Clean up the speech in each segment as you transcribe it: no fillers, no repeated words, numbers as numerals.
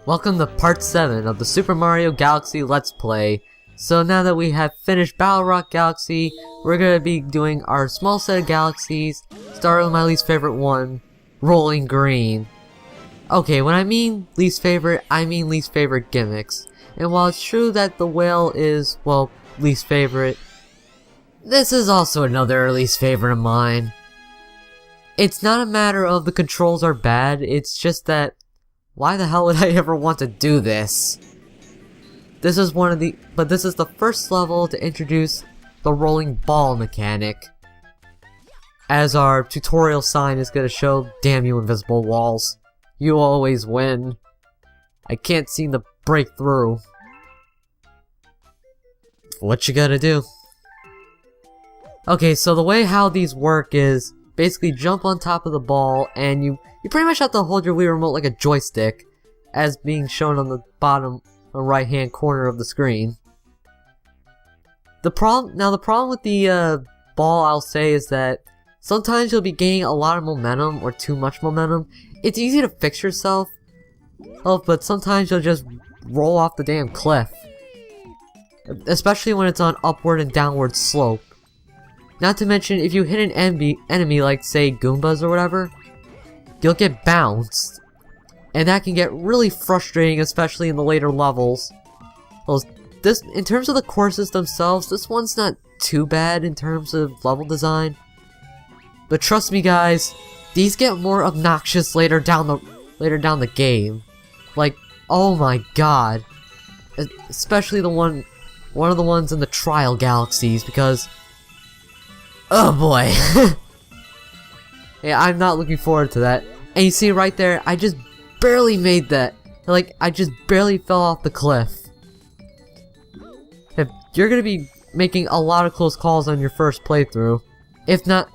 Welcome to part 7 of the Super Mario Galaxy Let's Play. So now that we have finished Battle Rock Galaxy, we're going to be doing our small set of galaxies, starting with my least favorite one, Rolling Green. Okay, when I mean least favorite, I mean least favorite gimmicks. And while it's true that the whale is, well, least favorite, this is also another least favorite of mine. It's not a matter of the controls are bad, it's just that why the hell would I ever want to do this? This is the first level to introduce the rolling ball mechanic. As our tutorial sign is gonna show, damn you invisible walls. You always win. I can't seem to break through. What you gotta do? Okay, so the way how these work is basically jump on top of the ball and you pretty much have to hold your Wii remote like a joystick, as being shown on the bottom right hand corner of the screen. The problem with the ball, I'll say, is that sometimes you'll be gaining a lot of momentum or too much momentum. It's easy to fix yourself, but sometimes you'll just roll off the damn cliff, especially when it's on upward and downward slope. Not to mention, if you hit an enemy like, say, Goombas or whatever, you'll get bounced. And that can get really frustrating, especially in the later levels. Well, in terms of the courses themselves, this one's not too bad in terms of level design. But trust me guys, these get more obnoxious later down the game. Like, oh my god. Especially one of the ones in the trial galaxies, because oh boy. Yeah, I'm not looking forward to that. And you see right there, I just barely made that. Like, I just barely fell off the cliff. If you're gonna be making a lot of close calls on your first playthrough, if not,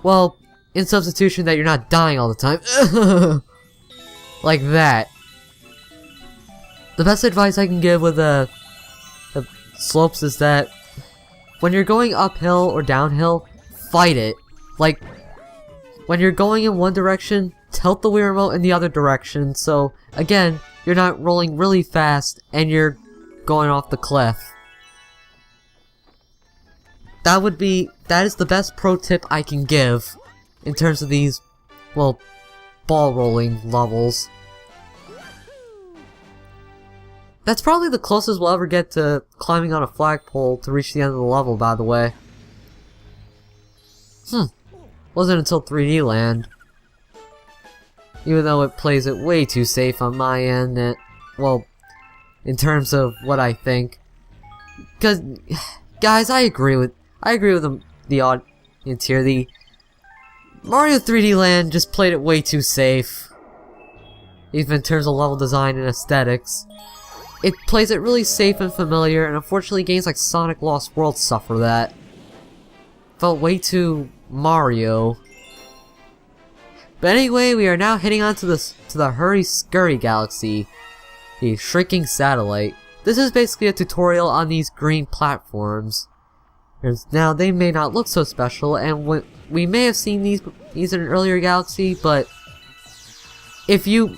well, in substitution that you're not dying all the time. Like that. The best advice I can give with the slopes is that when you're going uphill or downhill, fight it. Like, when you're going in one direction, tilt the Wii remote in the other direction, so again, you're not rolling really fast and you're going off the cliff. That is the best pro tip I can give in terms of these, well, ball rolling levels. That's probably the closest we'll ever get to climbing on a flagpole to reach the end of the level, by the way. Wasn't until 3D Land. Even though it plays it way too safe on my end, well, in terms of what I think. Cause, guys, I agree with the audience here. The Mario 3D Land just played it way too safe. Even in terms of level design and aesthetics. It plays it really safe and familiar, and unfortunately games like Sonic Lost World suffer that. Felt way too Mario. But anyway, we are now heading on to the Hurry Scurry Galaxy, the Shrinking Satellite. This is basically a tutorial on these green platforms. Now, they may not look so special, and we may have seen these in an earlier galaxy, but if you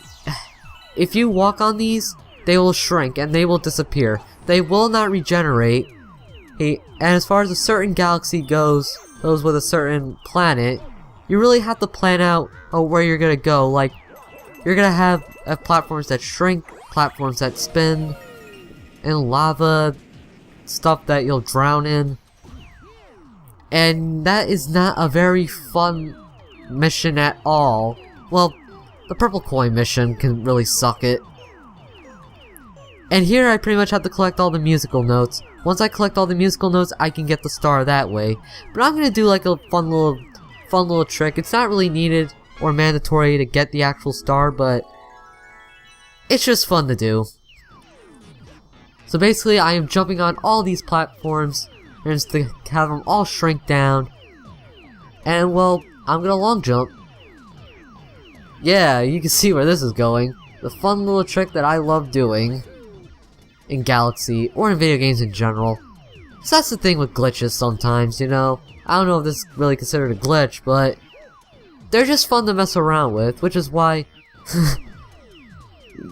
walk on these, they will shrink and they will disappear. They will not regenerate. And as far as a certain galaxy goes with a certain planet, you really have to plan out where you're gonna go. Like, you're gonna have platforms that shrink, platforms that spin, and lava, stuff that you'll drown in. And that is not a very fun mission at all. Well, the purple coin mission can really suck it. And here I pretty much have to collect all the musical notes. Once I collect all the musical notes, I can get the star that way. But I'm gonna do like a fun little trick. It's not really needed or mandatory to get the actual star, but it's just fun to do. So basically, I am jumping on all these platforms and just to have them all shrink down. And well, I'm gonna long jump. Yeah, you can see where this is going. The fun little trick that I love doing in Galaxy, or in video games in general. So that's the thing with glitches sometimes, you know. I don't know if this is really considered a glitch, but they're just fun to mess around with, which is why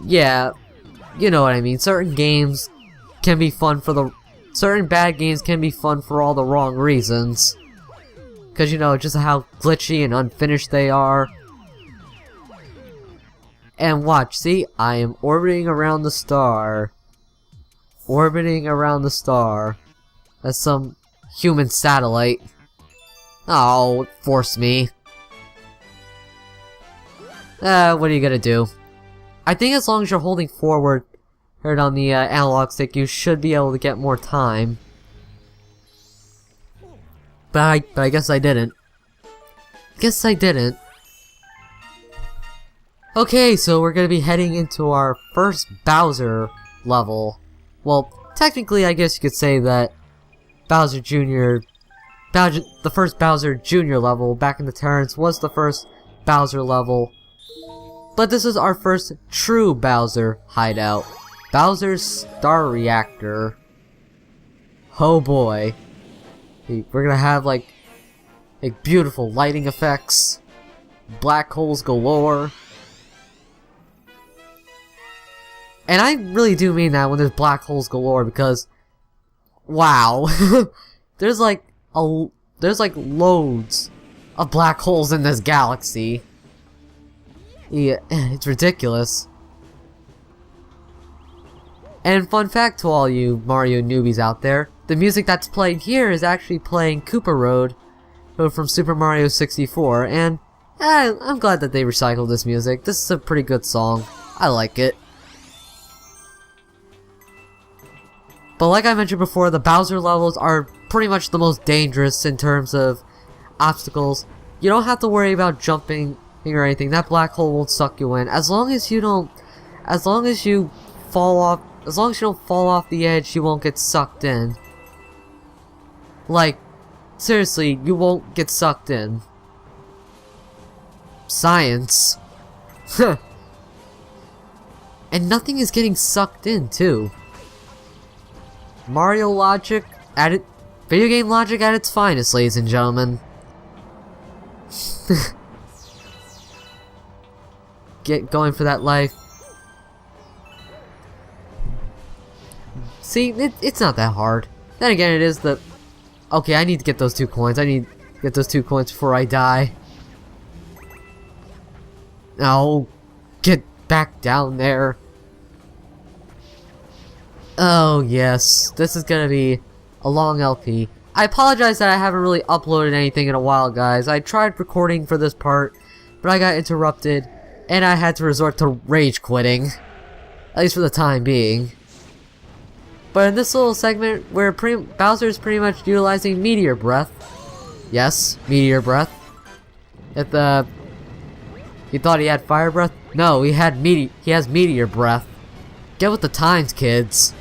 yeah, you know what I mean. Certain games can be fun for the... Certain bad games can be fun for all the wrong reasons. Because, you know, just how glitchy and unfinished they are. And watch, see? I am orbiting around the star. Orbiting around the star. That's some human satellite. Oh, it forced me. What are you gonna do? I think as long as you're holding forward on the analog stick, you should be able to get more time. But I guess I didn't. Guess I didn't. Okay, so we're gonna be heading into our first Bowser level. Well, technically, I guess you could say that Bowser Jr. The first Bowser Jr. level back in the Terrans was the first Bowser level. But this is our first true Bowser hideout. Bowser's Star Reactor. Oh boy. We're gonna have like beautiful lighting effects. Black holes galore. And I really do mean that when there's black holes galore, because wow. there's like loads of black holes in this galaxy. Yeah, it's ridiculous. And fun fact to all you Mario newbies out there, the music that's playing here is actually playing Koopa Road from Super Mario 64, and I'm glad that they recycled this music. This is a pretty good song. I like it. But like I mentioned before, the Bowser levels are pretty much the most dangerous in terms of obstacles. You don't have to worry about jumping or anything. That black hole won't suck you in. As long as you don't fall off the edge, you won't get sucked in. Like, seriously, you won't get sucked in. Science. And nothing is getting sucked in, too. Mario logic video game logic at its finest, ladies and gentlemen. Get going for that life. See, it's not that hard. Then again, it is the... Okay, I need to get those 2 coins. I need to get those 2 coins before I die. No, get back down there. Oh yes, this is gonna be a long LP. I apologize that I haven't really uploaded anything in a while, guys. I tried recording for this part, but I got interrupted, and I had to resort to rage quitting. At least for the time being. But in this little segment, where Bowser is pretty much utilizing Meteor Breath. Yes, Meteor Breath. You thought he had Fire Breath? No, he has Meteor Breath. Get with the times, kids.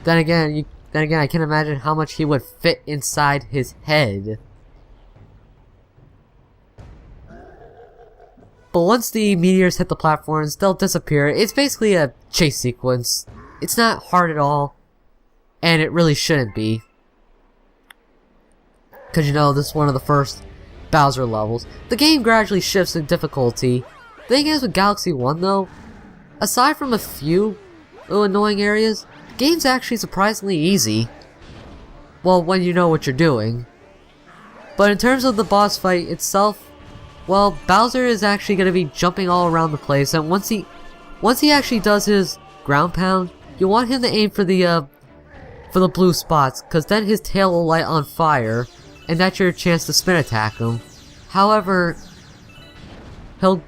Then again, I can imagine how much he would fit inside his head. But once the meteors hit the platforms, they'll disappear. It's basically a chase sequence. It's not hard at all, and it really shouldn't be. Because you know, this is one of the first Bowser levels. The game gradually shifts in difficulty. The thing is with Galaxy 1 though, aside from a few annoying areas, the game's actually surprisingly easy. Well, when you know what you're doing. But in terms of the boss fight itself, well, Bowser is actually going to be jumping all around the place, and once he actually does his ground pound, you want him to aim for the blue spots, because then his tail will light on fire, and that's your chance to spin attack him. However, he'll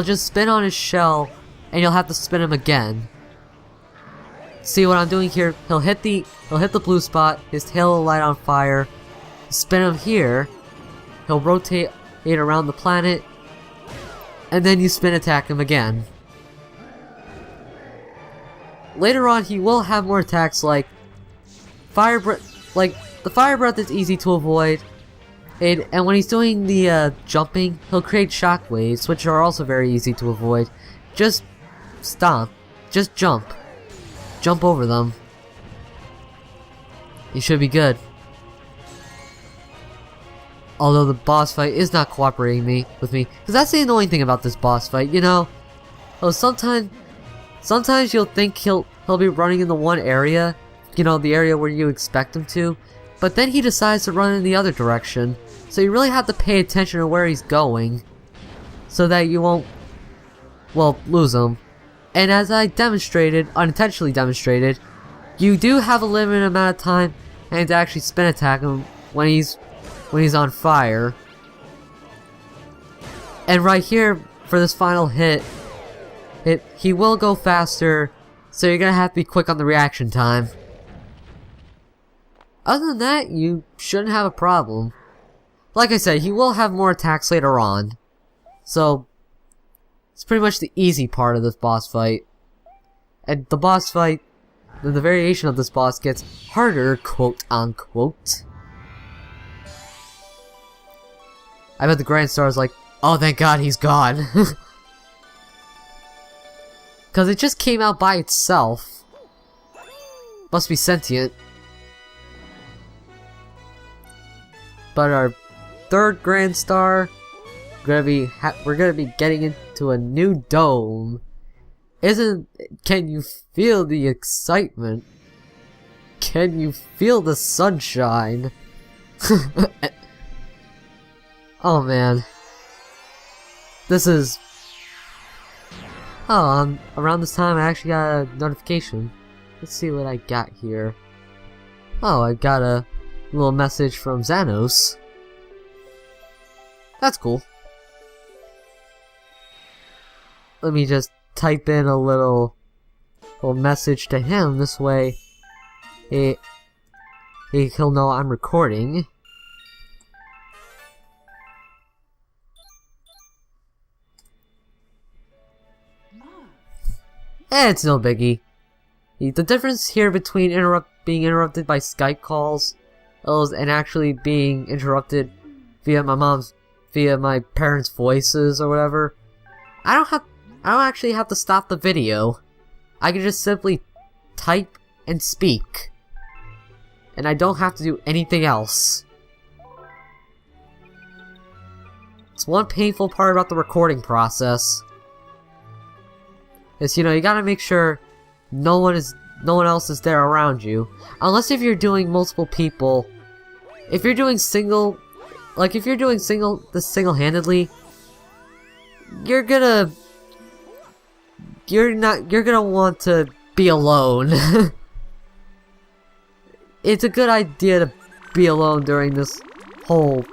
just spin on his shell, and you'll have to spin him again. See what I'm doing here? He'll hit the blue spot, his tail will light on fire, spin him here, he'll rotate around the planet, and then you spin attack him again. Later on, he will have more attacks like Fire Breath. Like, the Fire Breath is easy to avoid, and when he's doing the jumping, he'll create shockwaves, which are also very easy to avoid. Just stomp. Just jump. Jump over them. You should be good. Although the boss fight is not cooperating with me, because that's the annoying thing about this boss fight, you know? Oh, sometimes you'll think he'll be running in the one area, you know, the area where you expect him to, but then he decides to run in the other direction. So you really have to pay attention to where he's going, so that you won't, well, lose him. And as I demonstrated, unintentionally demonstrated, you do have a limited amount of time and to actually spin attack him when he's on fire. And right here, for this final hit, he will go faster, so you're gonna have to be quick on the reaction time. Other than that, you shouldn't have a problem. Like I said, he will have more attacks later on, so it's pretty much the easy part of this boss fight. And the boss fight, the variation of this boss gets harder, quote unquote. I bet the Grand Star is like, oh thank god he's gone. Cause it just came out by itself. Must be sentient. But our third Grand Star, we're gonna be getting into a new dome. Can you feel the excitement? Can you feel the sunshine? Oh man. This is... Oh, around this time I actually got a notification. Let's see what I got here. Oh, I got a little message from Xanos. That's cool. Let me just type in a little message to him. This way, he'll know I'm recording. It's no biggie. The difference here between being interrupted by Skype calls and actually being interrupted via my parents' voices or whatever, I don't actually have to stop the video. I can just simply type and speak. And I don't have to do anything else. It's one painful part about the recording process. Is, you know, you gotta make sure no one else is there around you. Unless if you're doing multiple people. If you're doing single-handedly, you're gonna want to be alone. It's a good idea to be alone during this whole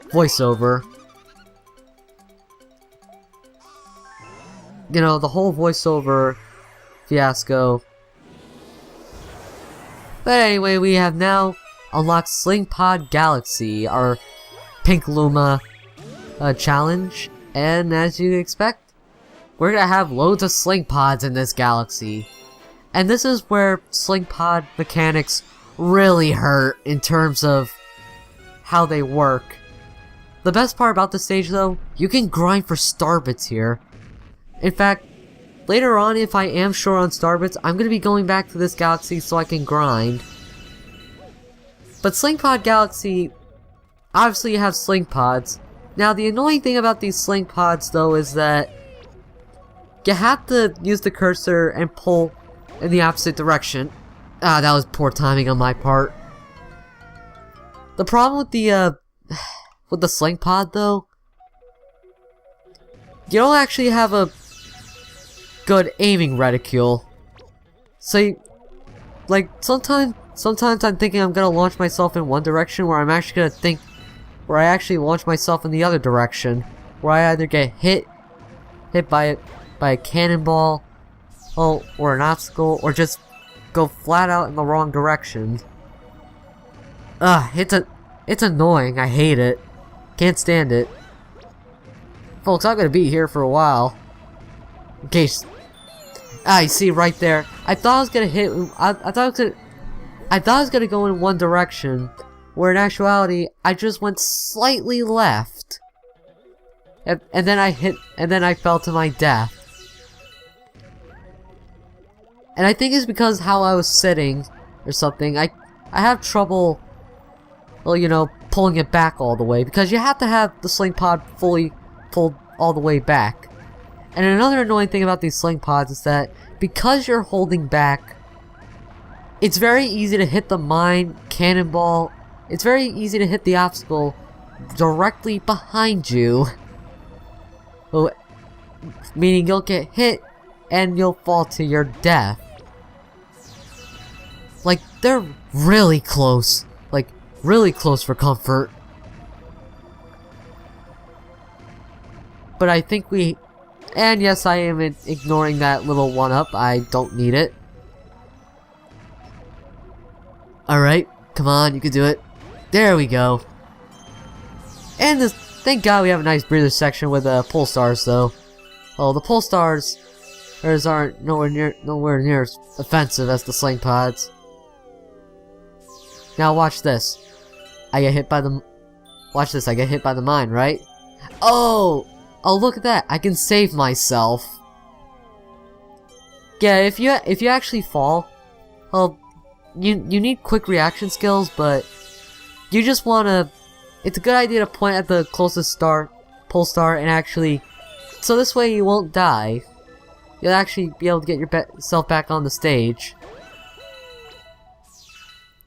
voiceover. You know, the whole voiceover fiasco. But anyway, we have now unlocked Sling Pod Galaxy, our Pink Luma challenge, and as you expect, we're gonna have loads of Sling Pods in this galaxy. And this is where Sling Pod mechanics really hurt in terms of how they work. The best part about this stage though, you can grind for star bits here. In fact, later on, if I am short on star bits, I'm gonna be going back to this galaxy so I can grind. But Sling Pod Galaxy, obviously you have Sling Pods. Now the annoying thing about these Sling Pods though is that you have to use the cursor and pull in the opposite direction. Ah, that was poor timing on my part. The problem with the Sling Pod though, you don't actually have a good aiming reticule. So, sometimes I'm thinking I'm gonna launch myself in one direction, where I actually launch myself in the other direction, where I either get hit by a cannonball, or an obstacle, or just go flat out in the wrong direction. It's annoying. I hate it. Can't stand it. Folks, I'm gonna be here for a while. In case... Ah, you see right there. I thought I was gonna hit... I thought I was gonna go in one direction, where in actuality, I just went slightly left. And then I fell to my death. And I think it's because how I was sitting, or something. I have trouble, well, you know, pulling it back all the way, because you have to have the Sling Pod fully pulled all the way back. And another annoying thing about these sling pods is that because you're holding back, it's very easy to hit the mine, cannonball. It's very easy to hit the obstacle directly behind you. Meaning you'll get hit and you'll fall to your death. Like, they're really close. Like, really close for comfort. But I think we... And yes, I am ignoring that little one-up. I don't need it. Alright, come on, you can do it. There we go. And this, thank God we have a nice breather section with pole stars, though. Oh, the pole stars aren't nowhere near as offensive as the sling pods. Now watch this. I get hit by the... Watch this, I get hit by the mine, right? Oh! Oh, look at that! I can save myself. Yeah, if you actually fall, well, you need quick reaction skills, but you just wanna... It's a good idea to point at the closest pole star, and actually... So this way you won't die. You'll actually be able to get yourself back on the stage.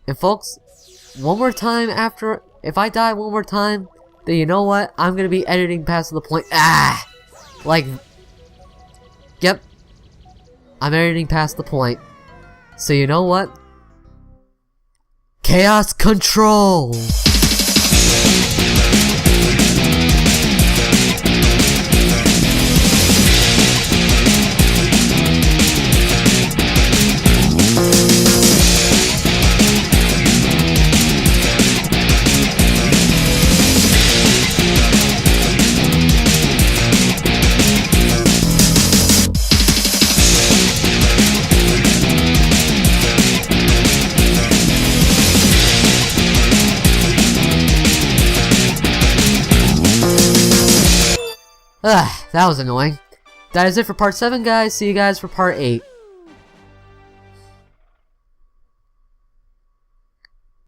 And folks, one more time after... If I die one more time, then you know what? I'm gonna be editing past the point. Ah! Like... Yep. I'm editing past the point. So you know what? Chaos Control! That was annoying. That is it for part 7, guys. See you guys for part 8.